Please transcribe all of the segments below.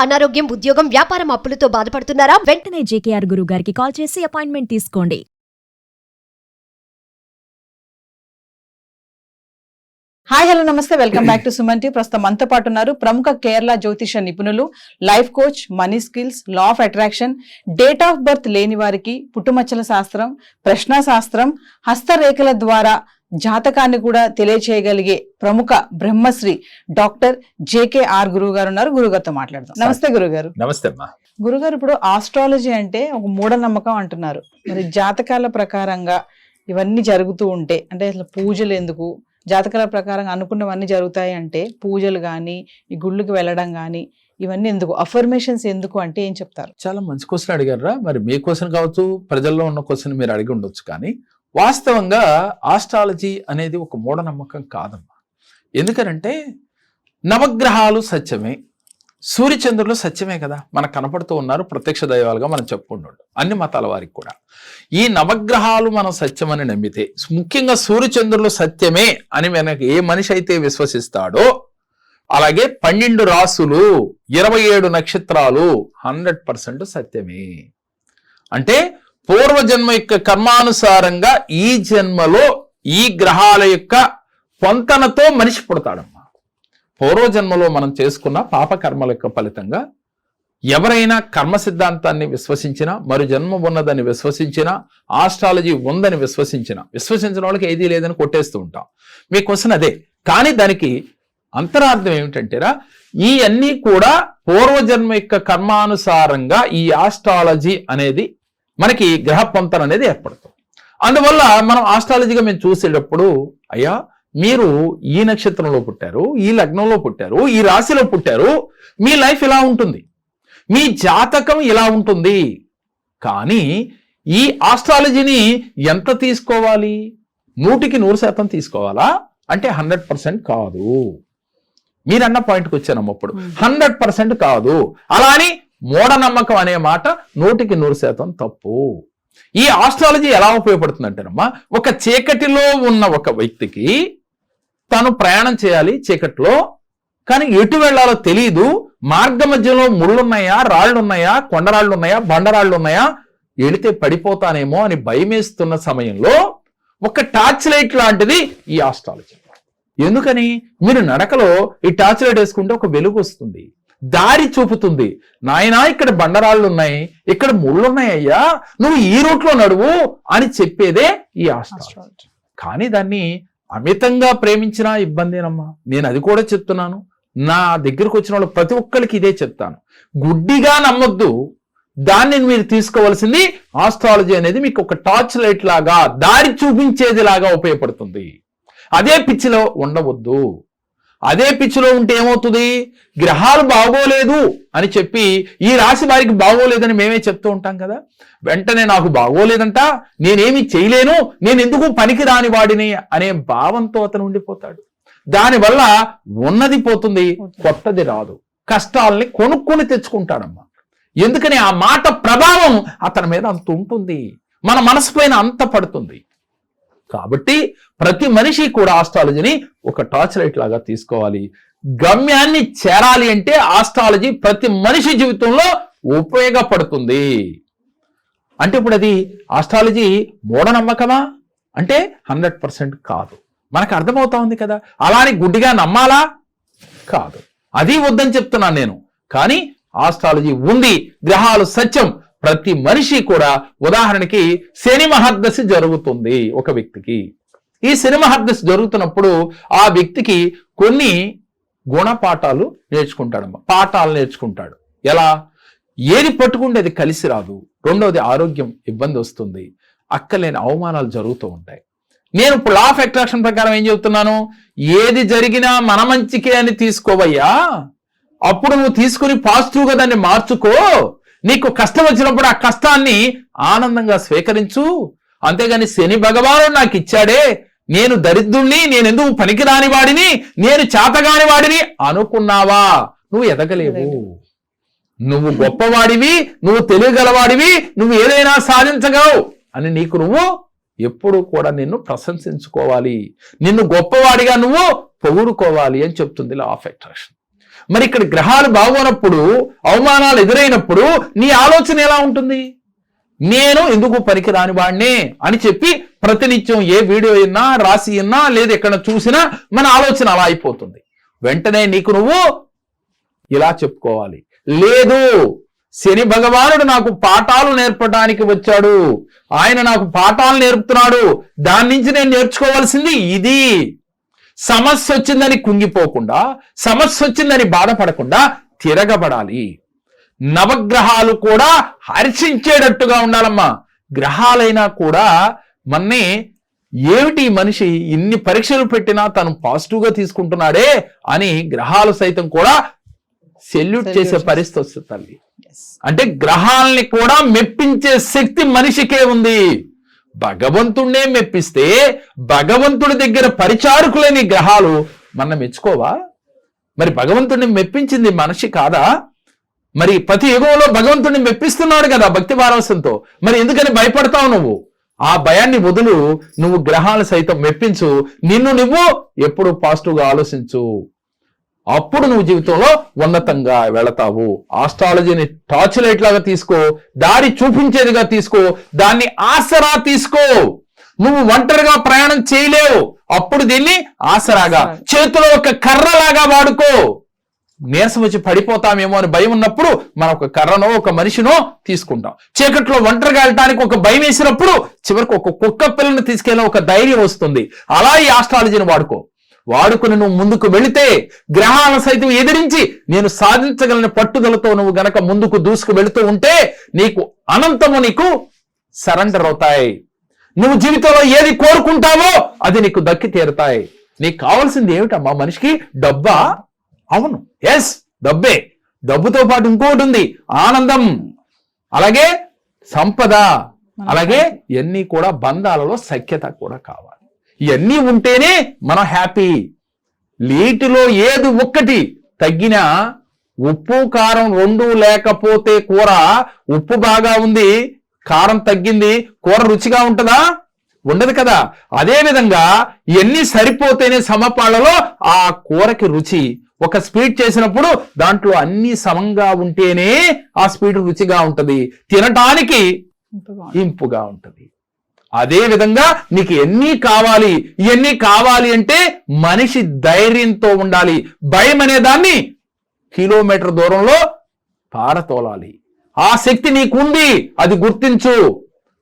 అనారోగ్యం, ఉద్యోగం, వ్యాపారం అప్పులతో బాధపడుతున్నారా? వెంటనే జేకేఆర్ గురువు గారికి కాల్ చేసి అపాయింట్మెంట్ తీసుకోండి. హాయ్ హలో నమస్తే, welcome back to Suman TV. ప్రస్తుతం మనతో పాటు ఉన్నారు ప్రముఖ కేరళ జ్యోతిష నిపుణులు, life coach, money skills, law of attraction, date of birth లేని వారికి పుట్టుమచ్చల శాస్త్రం, ప్రశ్న శాస్త్రం, హస్తరేఖల ద్వారా జాతకాన్ని కూడా తెలియచేయగలిగే ప్రముఖ బ్రహ్మశ్రీ డాక్టర్ జేకేఆర్ గురువు గారు ఉన్నారు. గురుగారితో మాట్లాడదాం. నమస్తే గురుగారు. నమస్తే అమ్మా. గురుగారు, ఇప్పుడు ఆస్ట్రాలజీ అంటే ఒక మూఢనమ్మకం అంటున్నారు. మరి జాతకాల ప్రకారంగా ఇవన్నీ జరుగుతూ ఉంటే అంటే అసలు పూజలు ఎందుకు, జాతకాల ప్రకారం అనుకున్నవన్నీ జరుగుతాయి అంటే పూజలు కానీ ఈ గుళ్ళకి వెళ్ళడం కానీ ఇవన్నీ ఎందుకు, అఫర్మేషన్స్ ఎందుకు అంటే ఏం చెప్తారు? చాలా మంచి క్వశ్చన్ అడిగారా. మరి మీ క్వశ్చన్ కావచ్చు, ప్రజల్లో ఉన్న క్వశ్చన్ మీరు అడిగి ఉండొచ్చు. కానీ వాస్తవంగా ఆస్ట్రాలజీ అనేది ఒక మూఢనమ్మకం కాదమ్మా. ఎందుకనంటే నవగ్రహాలు సత్యమే, సూర్యచంద్రులు సత్యమే కదా, మనకు కనపడుతూ ఉన్నారు, ప్రత్యక్ష దైవాలుగా మనం చెప్పుకుంటున్నాం అన్ని మతాల వారికి కూడా. ఈ నవగ్రహాలు మనం సత్యమని నమ్మితే, ముఖ్యంగా సూర్యచంద్రులు సత్యమే అని మనకి ఏ మనిషి అయితే విశ్వసిస్తాడో, అలాగే 12 రాసులు, 27 నక్షత్రాలు 100% సత్యమే. అంటే పూర్వజన్మ యొక్క కర్మానుసారంగా ఈ జన్మలో ఈ గ్రహాల యొక్క పొంతనతో మనిషి పుడతాడమ్మా. పూర్వజన్మలో మనం చేసుకున్న పాపకర్మల యొక్క ఫలితంగా ఎవరైనా కర్మ సిద్ధాంతాన్ని విశ్వసించినా, మరు జన్మ ఉన్నదని విశ్వసించినా, ఆస్ట్రాలజీ ఉందని విశ్వసించిన వాళ్ళకి ఏదీ లేదని కొట్టేస్తూ ఉంటాం. మీ క్వశ్చన్ అదే. కానీ దానికి అంతరార్థం ఏమిటంటేరా, ఈ అన్నీ కూడా పూర్వజన్మ యొక్క కర్మానుసారంగా ఈ ఆస్ట్రాలజీ అనేది మనకి గ్రహ పొంతన అనేది ఏర్పడుతుంది. అందువల్ల మనం ఆస్ట్రాలజీగా మేము చూసేటప్పుడు, అయ్యా మీరు ఈ నక్షత్రంలో పుట్టారు, ఈ లగ్నంలో పుట్టారు, ఈ రాశిలో పుట్టారు, మీ లైఫ్ ఇలా ఉంటుంది, మీ జాతకం ఇలా ఉంటుంది. కానీ ఈ ఆస్ట్రాలజీని ఎంత తీసుకోవాలి? 100% తీసుకోవాలా అంటే 100% కాదు. మీరన్న పాయింట్కి వచ్చానమ్మ. ఇప్పుడు 100% కాదు. అలా అని మూఢనమ్మకం అనే మాట 100% తప్పు. ఈ ఆస్ట్రాలజీ ఎలా ఉపయోగపడుతుందంటేనమ్మా, ఒక చీకటిలో ఉన్న ఒక వ్యక్తికి తను ప్రయాణం చేయాలి చీకట్లో, కానీ ఎటు వెళ్లాలో తెలియదు, మార్గ మధ్యలో ముళ్ళున్నాయా, రాళ్లున్నాయా, కొండరాళ్లున్నాయా, బండరాళ్లున్నాయా, వెళితే పడిపోతానేమో అని భయమేస్తున్న సమయంలో ఒక టార్చ్ లైట్ లాంటిది ఈ ఆస్ట్రాలజీ. ఎందుకని? మీరు నడకలో ఈ టార్చ్ లైట్ వేసుకుంటే ఒక వెలుగు వస్తుంది, దారి చూపుతుంది. నాయనా ఇక్కడ బండరాళ్ళు ఉన్నాయి, ఇక్కడ ముళ్ళున్నాయ్యా, నువ్వు ఈ రూట్లో నడువు అని చెప్పేదే ఈ ఆస్ట్రాలజీ. కానీ దాన్ని అమితంగా ప్రేమించినా ఇబ్బందేనమ్మా. నేను అది కూడా చెప్తున్నాను. నా దగ్గరకు వచ్చిన వాళ్ళు ప్రతి ఒక్కరికి ఇదే చెప్తాను. గుడ్డిగా నమ్మొద్దు. దాన్ని మీరు తీసుకోవాల్సింది ఆస్ట్రాలజీ అనేది మీకు ఒక టార్చ్ లైట్ లాగా, దారి చూపించేది లాగా ఉపయోగపడుతుంది. అదే పిచ్చిలో ఉండవద్దు. అదే పిచ్చిలో ఉంటే ఏమవుతుంది? గ్రహాలు బాగోలేదు అని చెప్పి ఈ రాశి వారికి బాగోలేదని మేమే చెప్తూ ఉంటాం కదా. వెంటనే నాకు బాగోలేదంట, నేనేమి చేయలేను, నేను ఎందుకు పనికి రాని వాడిని అనే భావంతో అతను ఉండిపోతాడు. దానివల్ల ఉన్నది పోతుంది, కొత్తది రాదు. కష్టాలని కొనుక్కొని తెచ్చుకుంటాడమ్మా. ఎందుకని? ఆ మాట ప్రభావం అతని మీద అంత ఉంటుంది, మన మనసు పైన అంత పడుతుంది. కాబట్టి ప్రతి మనిషి కూడా ఆస్ట్రాలజీని ఒక టార్చ్ లైట్ లాగా తీసుకోవాలి. గమ్యాన్ని చేరాలి అంటే ఆస్ట్రాలజీ ప్రతి మనిషి జీవితంలో ఉపయోగపడుతుంది. అంటే ఇప్పుడు అది ఆస్ట్రాలజీ మూఢనమ్మకమా అంటే 100% కాదు. మనకు అర్థమవుతా ఉంది కదా. అలానే గుడ్డిగా నమ్మాలా? కాదు, అది వద్దని చెప్తున్నాను నేను. కానీ ఆస్ట్రాలజీ ఉంది, గ్రహాలు సత్యం. ప్రతి మనిషి కూడా, ఉదాహరణకి శని మహర్దశ జరుగుతుంది ఒక వ్యక్తికి. ఈ శని మహర్దశ జరుగుతున్నప్పుడు ఆ వ్యక్తికి కొన్ని గుణపాఠాలు నేర్చుకుంటాడమ్మా, పాఠాలు నేర్చుకుంటాడు. ఎలా? ఏది పట్టుకుంటే అది కలిసి రాదు. రెండవది ఆరోగ్యం ఇబ్బంది వస్తుంది, అక్కలేని అవమానాలు జరుగుతూ ఉంటాయి. నేను ఇప్పుడు లా ఆఫ్ అట్రాక్షన్ ప్రకారం ఏం చెబుతున్నాను? ఏది జరిగినా మన మంచికే అని తీసుకోవయ్యా. అప్పుడు నువ్వు తీసుకుని పాజిటివ్గా దాన్ని మార్చుకో. నీకు కష్టం వచ్చినప్పుడు ఆ కష్టాన్ని ఆనందంగా స్వీకరించు. అంతేగాని శని భగవానుడు నాకు ఇచ్చాడే, నేను దరిద్రుణ్ణి, నేనెందుకు పనికిరాని వాడిని, నేను చేతగాని వాడిని అనుకున్నావా? నువ్వు ఎదగలేవు. నువ్వు గొప్పవాడివి, నువ్వు తెలియగలవాడివి, నువ్వు ఏదైనా సాధించగలవు అని నీకు నువ్వు ఎప్పుడు కూడా నిన్ను ప్రశంసించుకోవాలి, నిన్ను గొప్పవాడిగా నువ్వు పొగుడుకోవాలి అని చెప్తుంది లా ఆఫ్ అట్రాక్షన్. మరి ఇక్కడ గ్రహాలు బాగోనప్పుడు, అవమానాలు ఎదురైనప్పుడు నీ ఆలోచన ఎలా ఉంటుంది? నేను ఎందుకు పనికిరాని వాడినే అని చెప్పి ప్రతినిత్యం ఏ వీడియో అయినా రాసి అయినా లేదా ఎక్కడ చూసినా మన ఆలోచన అలా అయిపోతుంది. వెంటనే నీకు నువ్వు ఇలా చెప్పుకోవాలి, లేదు శని భగవానుడు నాకు పాఠాలు నేర్పడానికి వచ్చాడు, ఆయన నాకు పాఠాలు నేర్పుతున్నాడు, దాని నుంచి నేను నేర్చుకోవాల్సింది ఇది. సమస్య వచ్చిందని కుంగిపోకుండా, సమస్య వచ్చిందని బాధపడకుండా తిరగబడాలి. నవగ్రహాలు కూడా హర్షించేటట్టుగా ఉండాలమ్మా. గ్రహాలైనా కూడా మన్ని ఏమిటి మనిషి ఇన్ని పరీక్షలు పెట్టినా తను పాజిటివ్గా తీసుకుంటున్నాడే అని గ్రహాలు సైతం కూడా సెల్యూట్ చేసే పరిస్థితి వస్తుంది తల్లి. అంటే గ్రహాలని కూడా మెప్పించే శక్తి మనిషికే ఉంది. భగవంతుణ్ణే మెప్పిస్తే భగవంతుడి దగ్గర పరిచారకులేని గ్రహాలు మనం మెచ్చుకోవా? మరి భగవంతుడిని మెప్పించింది మనిషి కాదా? మరి ప్రతి యుగంలో భగవంతుడిని మెప్పిస్తున్నాడు కదా భక్తి పారవశ్యంతో. మరి ఎందుకని భయపడతావు నువ్వు? ఆ భయాన్ని వదులు, నువ్వు గ్రహాలు సైతం మెప్పించు, నిన్ను నువ్వు ఎప్పుడు పాజిటివ్గా ఆలోచించు. అప్పుడు నువ్వు జీవితంలో ఉన్నతంగా వెళతావు. ఆస్ట్రాలజీని టార్చ్ లైట్ లాగా తీసుకో, దారి చూపించేదిగా తీసుకో, దాన్ని ఆసరా తీసుకో. నువ్వు ఒంటరిగా ప్రయాణం చేయలేవు, అప్పుడు దీన్ని ఆసరాగా చేతిలో ఒక కర్రలాగా వాడుకో. నీరసం వచ్చి పడిపోతామేమో అని భయం ఉన్నప్పుడు మనం ఒక కర్రనో ఒక మనిషినో తీసుకుంటాం. చీకట్లో ఒంటరిగా వెళ్ళటానికి ఒక భయం వేసినప్పుడు చివరికి ఒక కుక్క పిల్లని తీసుకెళ్ళిన ఒక ధైర్యం వస్తుంది. అలా ఈ ఆస్ట్రాలజీని వాడుకుని నువ్వు ముందుకు వెళితే గ్రహాల సైతం ఎదిరించి నేను సాధించగలని పట్టుదలతో నువ్వు గనక ముందుకు దూసుకు వెళుతూ ఉంటే నీకు అనంతము నీకు సరెండర్ అవుతాయి. నువ్వు జీవితంలో ఏది కోరుకుంటావో అది నీకు దక్కి తీరుతాయి. నీకు కావాల్సింది ఏమిటమ్మా? మనిషికి డబ్బా? అవును, ఎస్, డబ్బే. డబ్బుతో పాటు ఇంకోటి ఉంది, ఆనందం, అలాగే సంపద, అలాగే ఇవన్నీ కూడా బంధాలలో సఖ్యత కూడా కావాలి. ఇవన్నీ ఉంటేనే మనం హ్యాపీ. వీటిలో ఏది ఒక్కటి తగ్గినా, ఉప్పు కారం రెండు లేకపోతే కూర ఉప్పు బాగా ఉంది, కారం తగ్గింది, కూర రుచిగా ఉంటుందా? ఉండదు కదా. అదే విధంగా ఇవన్నీ సరిపోతేనే సమపాళ్లలో ఆ కూరకి రుచి. ఒక స్వీట్ చేసినప్పుడు దాంట్లో అన్ని సమంగా ఉంటేనే ఆ స్వీట్ రుచిగా ఉంటది, తినటానికి ఇంపుగా ఉంటది. అదే విధంగా నీకు ఎన్ని కావాలి అంటే మనిషి ధైర్యంతో ఉండాలి. భయం అనే దాన్ని కిలోమీటర్ దూరంలో పారతోలాలి. ఆ శక్తి నీకుంది, అది గుర్తించు.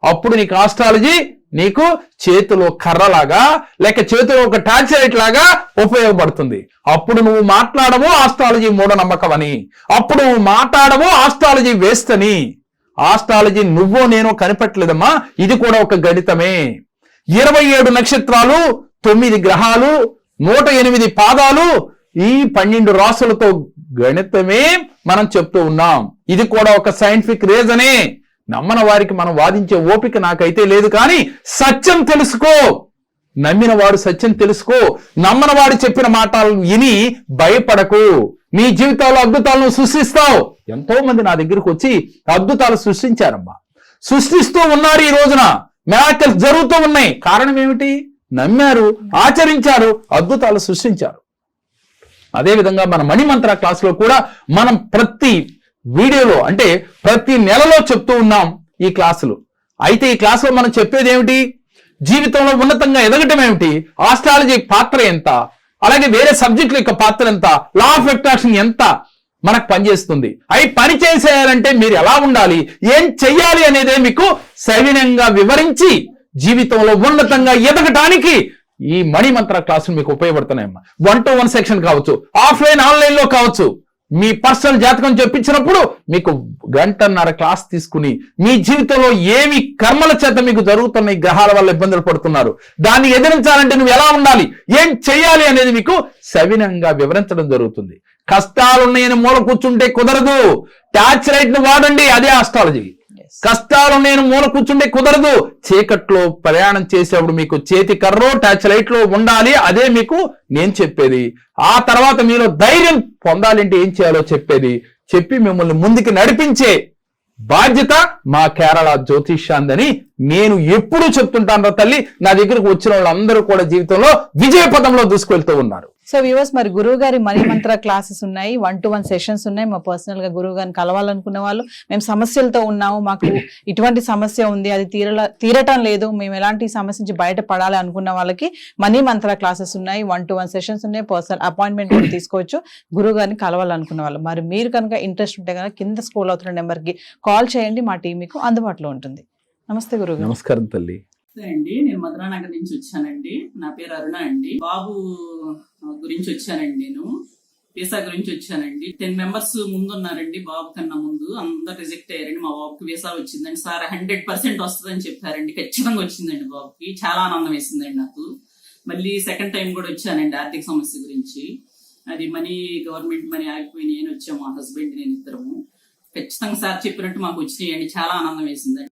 అప్పుడు నీకు ఆస్ట్రాలజీ నీకు చేతిలో కర్రలాగా లేక చేతిలో ఒక టార్చ్ లైట్ లాగా ఉపయోగపడుతుంది. అప్పుడు నువ్వు మాట్లాడవు ఆస్ట్రాలజీ మూఢనమ్మకం అని, అప్పుడు నువ్వు మాట్లాడవు ఆస్ట్రాలజీ వేస్ట్ అని. ఆస్ట్రాలజీ నువ్వో నేనో కనిపెట్టలేదమ్మా, ఇది కూడా ఒక గణితమే. 27 నక్షత్రాలు, 9 గ్రహాలు, 108 పాదాలు, ఈ 12 రాసులతో గణితమే మనం చెప్తూ ఉన్నాం. ఇది కూడా ఒక సైంటిఫిక్ రీజనే. నమ్మన వారికి మనం వాదించే ఓపిక నాకైతే లేదు, కానీ సత్యం తెలుసుకో. నమ్మిన వాడు సత్యం తెలుసుకో. నమ్మన వాడు చెప్పిన మాటలు విని భయపడకు. నీ జీవితంలో అద్భుతాలను సృష్టిస్తావు. ఎంతో మంది నా దగ్గరకు వచ్చి అద్భుతాలు సృష్టించారమ్మా, సృష్టిస్తూ ఉన్నారు. ఈ రోజున మిరాకిల్స్ జరుగుతూ ఉన్నాయి. కారణం ఏమిటి? నమ్మారు, ఆచరించారు, అద్భుతాలు సృష్టించారు. అదేవిధంగా మన మణిమంత్ర క్లాసులో కూడా మనం ప్రతి వీడియోలో అంటే ప్రతి నెలలో చెప్తూ ఉన్నాం ఈ క్లాసులు. అయితే ఈ క్లాసులో మనం చెప్పేది ఏమిటి? జీవితంలో ఉన్నతంగా ఎదగటం ఏమిటి, ఆస్ట్రాలజీ పాత్ర ఎంత, అలాగే వేరే సబ్జెక్టుల యొక్క పాత్ర ఎంత, లా ఆఫ్ అట్రాక్షన్ ఎంత మనకు పనిచేస్తుంది, అవి పని చేసేయాలంటే మీరు ఎలా ఉండాలి, ఏం చెయ్యాలి అనేదే మీకు సవినంగా వివరించి జీవితంలో ఉన్నతంగా ఎదగటానికి ఈ మణిమంత్ర క్లాసులు మీకు ఉపయోగపడుతున్నాయమ్మా. 1-to-1 సెక్షన్ కావచ్చు, ఆఫ్లైన్ ఆన్లైన్ లో కావచ్చు. మీ పర్సనల్ జాతకం చెప్పించినప్పుడు మీకు 1.5 గంట క్లాస్ తీసుకుని మీ జీవితంలో ఏమి కర్మల చేత మీకు జరుగుతున్న ఈ గ్రహాల వల్ల ఇబ్బందులు పడుతున్నారు, దాన్ని ఎదిరించాలంటే నువ్వు ఎలా ఉండాలి, ఏం చెయ్యాలి అనేది మీకు సవినంగా వివరించడం జరుగుతుంది. కష్టాలున్నాయని మూల కూర్చుంటే కుదరదు. టార్చ్ లైట్ ను వాడండి, అదే ఆస్ట్రాలజీ. కష్టాలున్నాయని మూల కూర్చుంటే కుదరదు. చీకట్లో ప్రయాణం చేసేప్పుడు మీకు చేతి కర్రో టార్చ్ లైట్ లో ఉండాలి, అదే మీకు నేను చెప్పేది. ఆ తర్వాత మీలో ధైర్యం పొందాలంటే ఏం చేయాలో చెప్పి మిమ్మల్ని ముందుకు నడిపించే బాధ్యత మా కేరళ జ్యోతిష్యాందని నేను ఎప్పుడూ చెప్తుంటాను రా తల్లి. నా దగ్గరకు వచ్చిన వాళ్ళందరూ కూడా జీవితంలో విజయ పదంలో దూసుకెళ్తూ ఉన్నారు. సో వ్యూవర్స్, మరి గురువు గారి మనీ మంత్ర క్లాసెస్ ఉన్నాయి, 1-to-1 సెషన్స్ ఉన్నాయి. మా పర్సనల్ గా గురువు గారిని కలవాలనుకున్న వాళ్ళు, మేము సమస్యలతో ఉన్నాము, మాకు ఇటువంటి సమస్య ఉంది, అది తీరటం లేదు, మేము ఎలాంటి సమస్య నుంచి బయటపడాలి అనుకున్న వాళ్ళకి మనీ మంత్ర క్లాసెస్ ఉన్నాయి, 1-to-1 సెషన్స్ ఉన్నాయి. పర్సనల్ అపాయింట్మెంట్ కూడా తీసుకోవచ్చు గురువు గారిని కలవాలనుకున్న వాళ్ళు. మరి మీరు కనుక ఇంట్రెస్ట్ ఉంటే కనుక కింద స్క్రోల్ అవుతున్న నెంబర్ కి కాల్ చేయండి, మా టీం మీకు అందుబాటులో ఉంటుంది. నమస్తే గురువు గారు. నమస్కారం తల్లి. అండి, నేను మధురానగర్ నుంచి వచ్చానండి. నా పేరు అరుణ అండి. బాబు గురించి వచ్చానండి. నేను వీసా గురించి వచ్చానండి. 10 మెంబర్స్ ముందు ఉన్నారండి. బాబు కన్నా ముందు అందరు రిజెక్ట్ అయ్యారండి. మా బాబుకి వీసా వచ్చిందండి. సార్ 100% వస్తుందని చెప్పారండి. ఖచ్చితంగా వచ్చిందండి. బాబుకి చాలా ఆనందం వేసిందండి నాకు. మళ్ళీ సెకండ్ టైం కూడా వచ్చానండి ఆర్థిక సమస్య గురించి. అది గవర్నమెంట్ మనీ ఆగిపోయినాయి అని వచ్చాము మా హస్బెండ్ నేను ఇద్దరము. ఖచ్చితంగా సార్ చెప్పినట్టు మాకు వచ్చినాయండి. చాలా ఆనందం వేసిందండి.